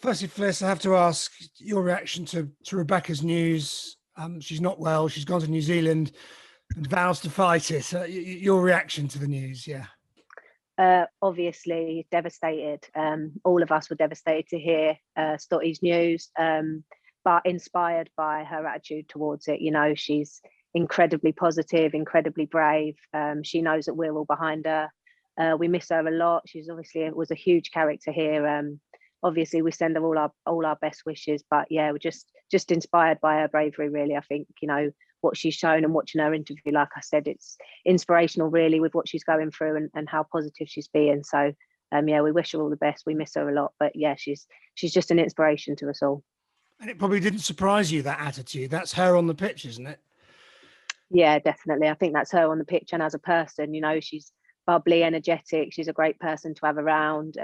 Firstly, Fliss, I have to ask your reaction to Rebekah's news. She's not well. She's gone to New Zealand and vows to fight it. Your reaction to the news, yeah. Obviously devastated. All of us were devastated to hear Stotty's news, but inspired by her attitude towards it. You know, she's incredibly positive, incredibly brave. She knows that we're all behind her. We miss her a lot. She's obviously was a huge character here. Obviously, we send her all our best wishes. But yeah, we're just inspired by her bravery. Really, I think what she's shown, and watching her interview, like I said, it's inspirational really with what she's going through and how positive she's being. So yeah, we wish her all the best. We miss her a lot, but yeah, she's just an inspiration to us all. And it probably didn't surprise you, that attitude. That's her on the pitch, isn't it? Yeah, definitely. I think that's her on the pitch, and as a person, she's bubbly, energetic. She's a great person to have around.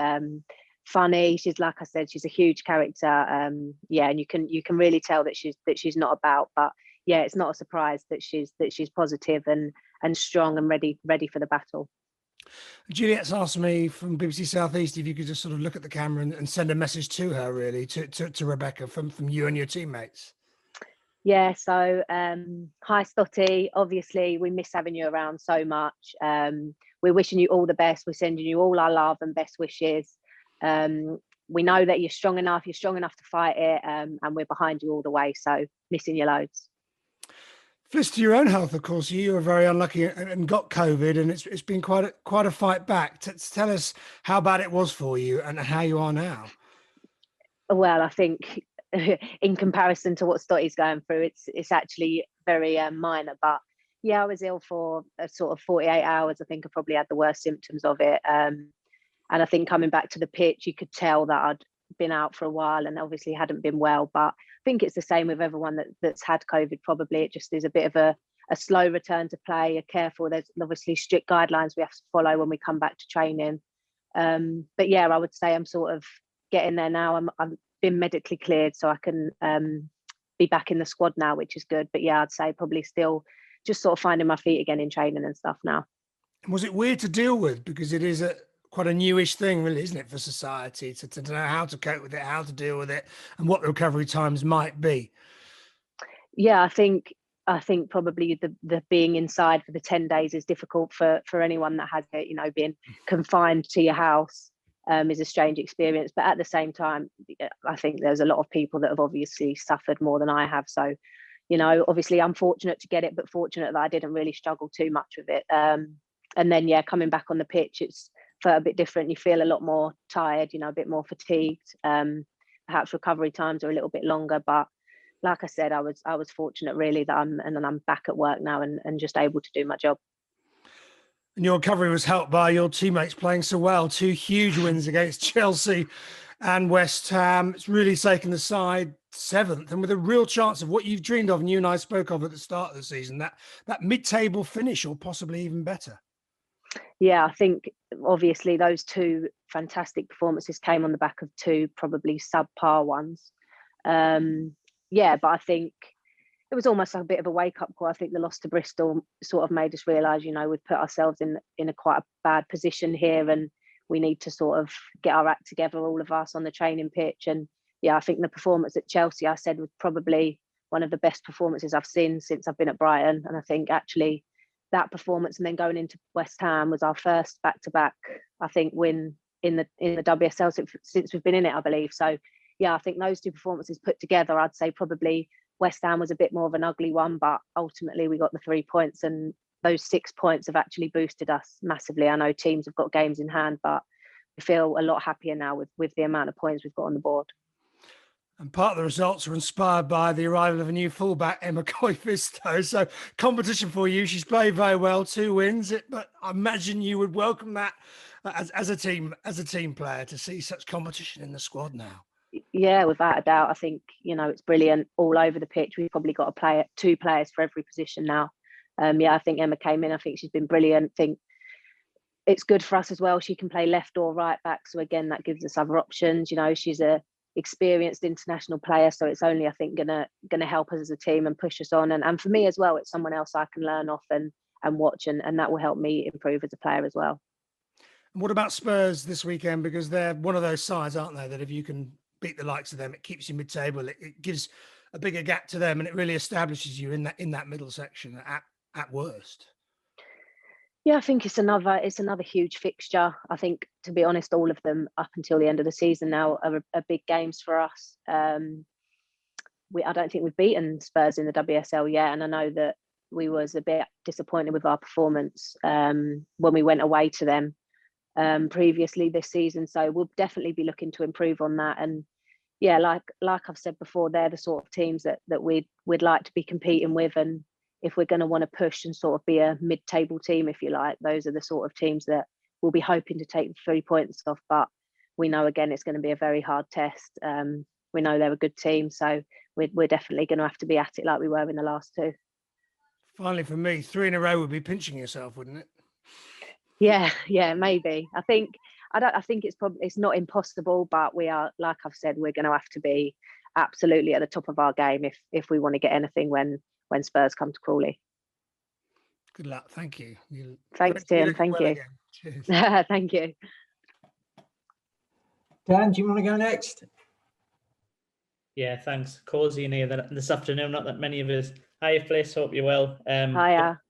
Funny. She's, like I said, she's a huge character. Yeah, and you can really tell that she's not about, but yeah, it's not a surprise that she's positive and strong and ready for the battle. Juliet's asked me from BBC South East if you could just sort of look at the camera and send a message to her, really, to Rebekah from you and your teammates. Yeah, so hi Stotty. Obviously, we miss having you around so much. We're wishing you all the best. We're sending you all our love and best wishes. We know that you're strong enough to fight it, and we're behind you all the way. So missing you loads. Fliss, to your own health, of course, you were very unlucky and got COVID, and it's been quite a fight back. Tell us how bad it was for you and how you are now. Well, I think in comparison to what Stotty's going through, it's actually very minor. But yeah, I was ill for a sort of 48 hours. I think I probably had the worst symptoms of it. And I think coming back to the pitch, you could tell that I'd been out for a while and obviously hadn't been well. But I think it's the same with everyone that's had COVID. Probably it just is a bit of a slow return to play. You're careful. There's obviously strict guidelines we have to follow when we come back to training. But yeah, I would say I'm sort of getting there now. I'm been medically cleared, so I can be back in the squad now, which is good. But yeah, I'd say probably still just sort of finding my feet again in training and stuff now. Was it weird to deal with, because it is quite a newish thing, really, isn't it, for society to know how to cope with it, how to deal with it, and what the recovery times might be? Yeah, I think probably the being inside for the 10 days is difficult for anyone that has it. Being confined to your house is a strange experience, but at the same time, I think there's a lot of people that have obviously suffered more than I have. So, obviously I'm fortunate to get it, but fortunate that I didn't really struggle too much with it. And then, yeah, coming back on the pitch, it's felt a bit different. You feel a lot more tired, a bit more fatigued. Perhaps recovery times are a little bit longer, but like I said, I was fortunate really that I'm back at work now and just able to do my job. And your recovery was helped by your teammates playing so well. 2 huge wins against Chelsea and West Ham. It's really taken the side 7th, and with a real chance of what you've dreamed of, and you and I spoke of at the start of the season, that mid-table finish, or possibly even better. Yeah, I think obviously those 2 fantastic performances came on the back of 2 probably subpar ones. Yeah, but I think it was almost like a bit of a wake-up call. I think the loss to Bristol sort of made us realise, we've put ourselves in a quite a bad position here, and we need to sort of get our act together, all of us on the training pitch. And yeah, I think the performance at Chelsea, I said, was probably one of the best performances I've seen since I've been at Brighton. And I think actually that performance, and then going into West Ham, was our first back-to-back, I think, win in the WSL since we've been in it, I believe. So yeah, I think those 2 performances put together, I'd say probably West Ham was a bit more of an ugly one, but ultimately we got the 3 points, and those 6 points have actually boosted us massively. I know teams have got games in hand, but we feel a lot happier now with the amount of points we've got on the board. And part of the results are inspired by the arrival of a new fullback, Emma Coifisto. So competition for you. She's played very well, 2 wins. But I imagine you would welcome that as a team player, to see such competition in the squad now. Yeah, without a doubt. I think, it's brilliant all over the pitch. We've probably got 2 players for every position now. Yeah, I think Emma came in. I think she's been brilliant. I think it's good for us as well. She can play left or right back. So again, that gives us other options. She's a experienced international player, so it's only, I think, gonna help us as a team and push us on. And for me as well, it's someone else I can learn off and watch, and that will help me improve as a player as well. And what about Spurs this weekend? Because they're one of those sides, aren't they, that if you can beat the likes of them. It keeps you mid-table. It gives a bigger gap to them, and it really establishes you in that middle section at worst. Yeah, I think it's another huge fixture. I think, to be honest, all of them up until the end of the season now are big games for us. I don't think we've beaten Spurs in the WSL yet, and I know that we was a bit disappointed with our performance when we went away to them previously this season. So we'll definitely be looking to improve on that. And yeah, like I've said before, they're the sort of teams that we'd like to be competing with. And if we're going to want to push and sort of be a mid-table team, if you like, those are the sort of teams that we'll be hoping to take the 3 points off. But we know, again, it's going to be a very hard test. We know they're a good team, so we're definitely going to have to be at it like we were in the last two. Finally, for me, 3 in a row would be pinching yourself, wouldn't it? Yeah, maybe. I think it's not impossible, but we are, like I've said, we're going to have to be absolutely at the top of our game if we want to get anything when Spurs come to Crawley. Good luck. Thank you. Thanks, Tim. Thank you. Cheers. Thank you. Dan, do you want to go next? Yeah, thanks. Cozy in here this afternoon. Not that many of us. Hiya, Fliss. Hope you're well. Hiya.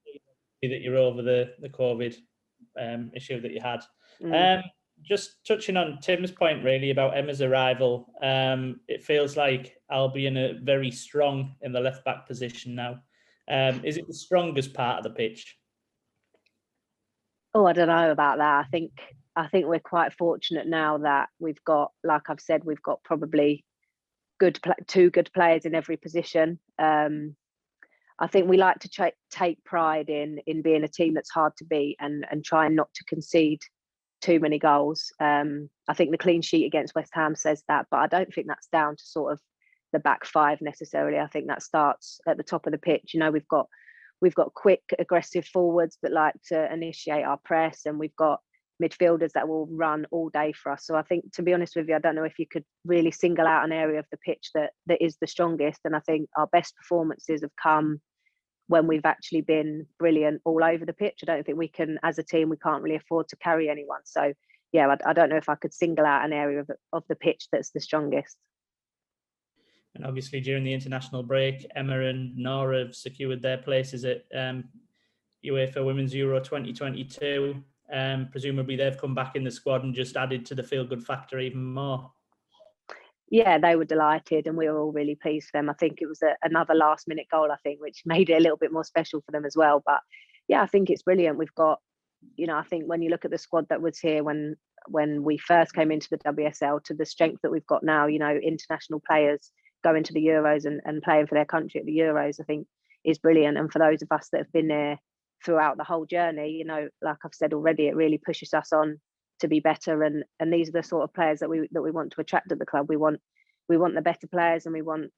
That you're over the COVID issue that you had. Just touching on Tim's point, really, about Emma's arrival. It feels like Albion are very strong in the left-back position now. Is it the strongest part of the pitch? Oh, I don't know about that. I think we're quite fortunate now that we've got, like I've said, we've got probably two good players in every position. I think we like to take pride in being a team that's hard to beat and trying not to concede too many goals. I think the clean sheet against West Ham says that, but I don't think that's down to sort of the back five necessarily. I think that starts at the top of the pitch. You know, we've got quick, aggressive forwards that like to initiate our press, and we've got midfielders that will run all day for us. So I think, to be honest with you, I don't know if you could really single out an area of the pitch that is the strongest. And I think our best performances have come when we've actually been brilliant all over the pitch. I don't think we can, as a team, we can't really afford to carry anyone. So yeah, I don't know if I could single out an area of the pitch that's the strongest. And obviously during the international break, Emma and Nora have secured their places at UEFA Women's Euro 2022. Presumably they've come back in the squad and just added to the feel-good factor even more. Yeah, they were delighted, and we were all really pleased for them. I think it was another last-minute goal, which made it a little bit more special for them as well. But yeah, I think it's brilliant. We've got, I think when you look at the squad that was here when we first came into the WSL to the strength that we've got now, international players going to the Euros and playing for their country at the Euros, I think is brilliant. And for those of us that have been there throughout the whole journey, like I've said already, it really pushes us on to be better. And these are the sort of players that we want to attract at the club. We want the better players, and we want,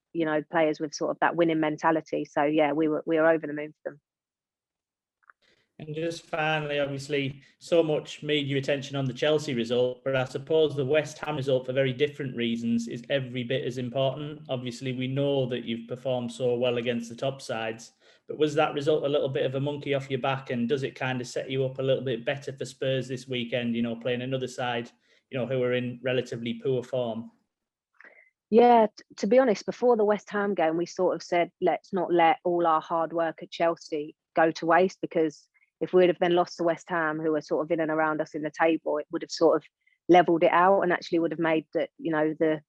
players with sort of that winning mentality. So yeah, we were over the moon for them. And just finally, obviously, so much media attention on the Chelsea result, but I suppose the West Ham result, for very different reasons, is every bit as important. Obviously, we know that you've performed so well against the top sides, but was that result a little bit of a monkey off your back, and does it kind of set you up a little bit better for Spurs this weekend, playing another side, who are in relatively poor form? Yeah, to be honest, before the West Ham game, we sort of said, let's not let all our hard work at Chelsea go to waste, because if we'd have then lost to West Ham, who are sort of in and around us in the table, it would have sort of levelled it out and actually would have made the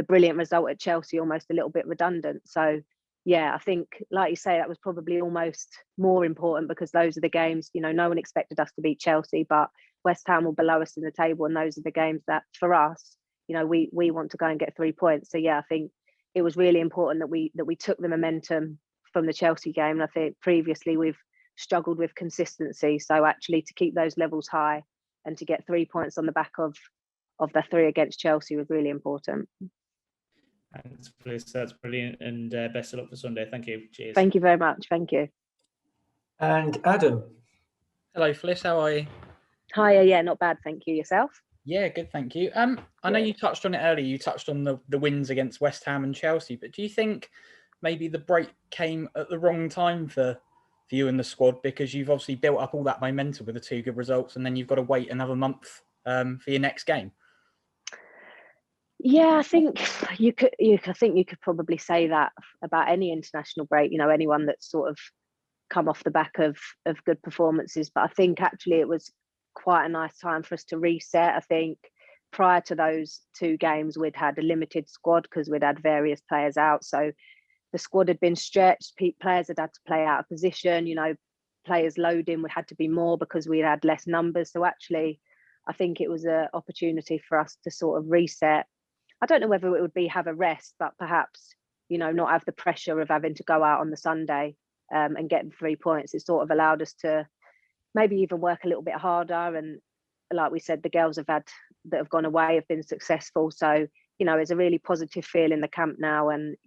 brilliant result at Chelsea almost a little bit redundant. So yeah, I think, like you say, that was probably almost more important, because those are the games, no one expected us to beat Chelsea, but West Ham were below us in the table, and those are the games that for us, we want to go and get 3 points. So yeah, I think it was really important that we took the momentum from the Chelsea game. And I think previously we've struggled with consistency. So actually to keep those levels high and to get 3 points on the back of the 3 against Chelsea was really important. Thanks, Fliss. That's brilliant, and best of luck for Sunday. Thank you. Cheers. Thank you very much. Thank you. And Adam. Hello, Fliss. How are you? Hiya. Yeah, not bad. Thank you. Yourself? Yeah, good. Thank you. I know you touched on it earlier. You touched on the wins against West Ham and Chelsea, but do you think maybe the break came at the wrong time for you and the squad, because you've obviously built up all that momentum with the 2 good results, and then you've got to wait another month for your next game? Yeah, I think you could. I think you could probably say that about any international break. Anyone that's sort of come off the back of good performances. But I think actually it was quite a nice time for us to reset. I think prior to those two games, we'd had a limited squad because we'd had various players out. So the squad had been stretched. Players had to play out of position. Players loading would had to be more because we had less numbers. So actually, I think it was an opportunity for us to sort of reset. I don't know whether it would be have a rest, but perhaps, not have the pressure of having to go out on the Sunday and get the 3 points. It sort of allowed us to maybe even work a little bit harder. And like we said, the girls that have gone away have been successful. So, it's a really positive feel in the camp now. And,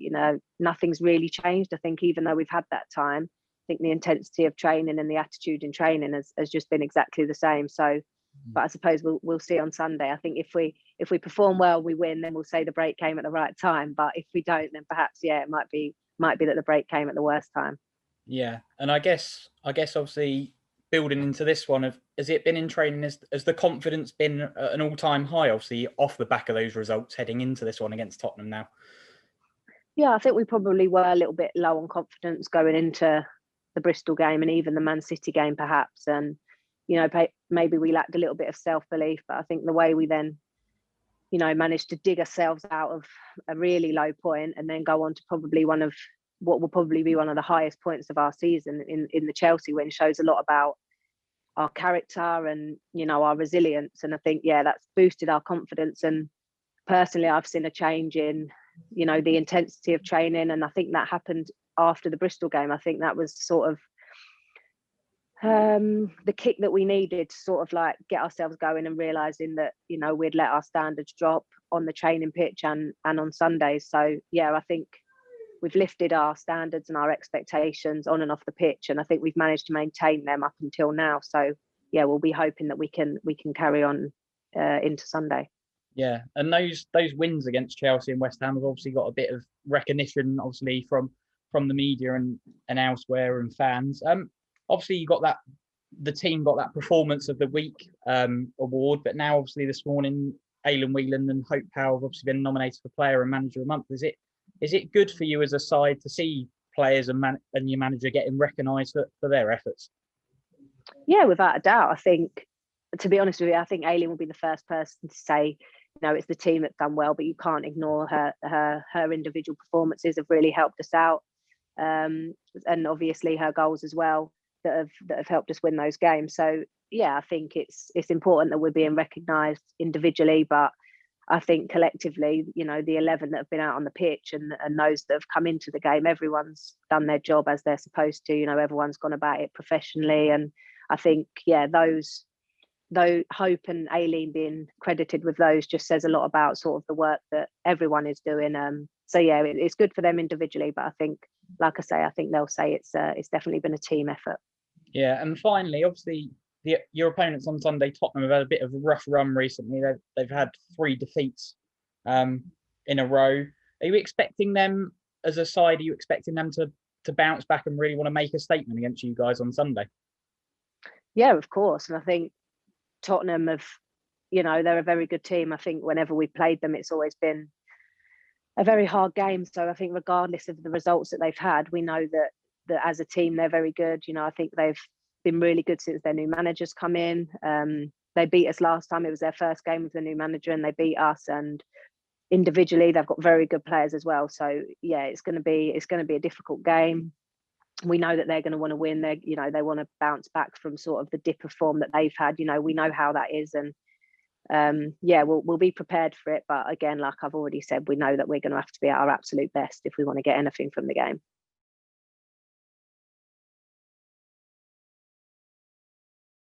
nothing's really changed. I think even though we've had that time, I think the intensity of training and the attitude in training has just been exactly the same. So, but I suppose we'll see on Sunday. I think if we perform well, we win, then we'll say the break came at the right time. But if we don't, then perhaps, it might be that the break came at the worst time. Yeah, and I guess obviously building into this one, has it been in training? Has the confidence been at an all-time high? Obviously, off the back of those results, heading into this one against Tottenham now. Yeah, I think we probably were a little bit low on confidence going into the Bristol game and even the Man City game, perhaps. And maybe we lacked a little bit of self-belief, but I think the way we then, managed to dig ourselves out of a really low point and then go on to probably one of what will probably be one of the highest points of our season in the Chelsea win shows a lot about our character and, our resilience. And I think, that's boosted our confidence. And personally, I've seen a change in, the intensity of training. And I think that happened after the Bristol game. I think that was sort of the kick that we needed to sort of like get ourselves going and realizing that, we'd let our standards drop on the training pitch and on Sundays. So, I think we've lifted our standards and our expectations on and off the pitch. And I think we've managed to maintain them up until now. So, we'll be hoping that we can carry on into Sunday. Yeah, and those wins against Chelsea and West Ham have obviously got a bit of recognition, obviously from the media and elsewhere and fans. Obviously you got the team got that performance of the week award, but now obviously this morning Aileen Whelan and Hope Powell have obviously been nominated for Player and Manager of the Month. Is it good for you as a side to see players and your manager getting recognised for their efforts? Yeah, without a doubt. I think, to be honest with you, I think Aileen will be the first person to say, it's the team that's done well, but you can't ignore her individual performances have really helped us out, and obviously her goals as well that have helped us win those games. So I think it's important that we're being recognised individually, but I think collectively, the 11 that have been out on the pitch and those that have come into the game, everyone's done their job as they're supposed to. Everyone's gone about it professionally, and I think though Hope and Aileen being credited with those just says a lot about sort of the work that everyone is doing. So it's good for them individually, but I think, like I say, I think they'll say it's definitely been a team effort. Yeah, and finally, obviously, your opponents on Sunday, Tottenham, have had a bit of a rough run recently. They've had 3 defeats in a row. Are you expecting them as a side? Are you expecting them to bounce back and really want to make a statement against you guys on Sunday? Yeah, of course. And I think Tottenham they're a very good team. I think whenever we played them, it's always been a very hard game. So I think regardless of the results that they've had, we know that as a team, they're very good. I think they've been really good since their new manager's come in. They beat us last time. It was their first game with the new manager and they beat us. And individually, they've got very good players as well. So it's going to be a difficult game. We know that they're going to want to win. They want to bounce back from sort of the dip of form that they've had. We know how that is. And we'll be prepared for it. But again, like I've already said, we know that we're going to have to be at our absolute best if we want to get anything from the game.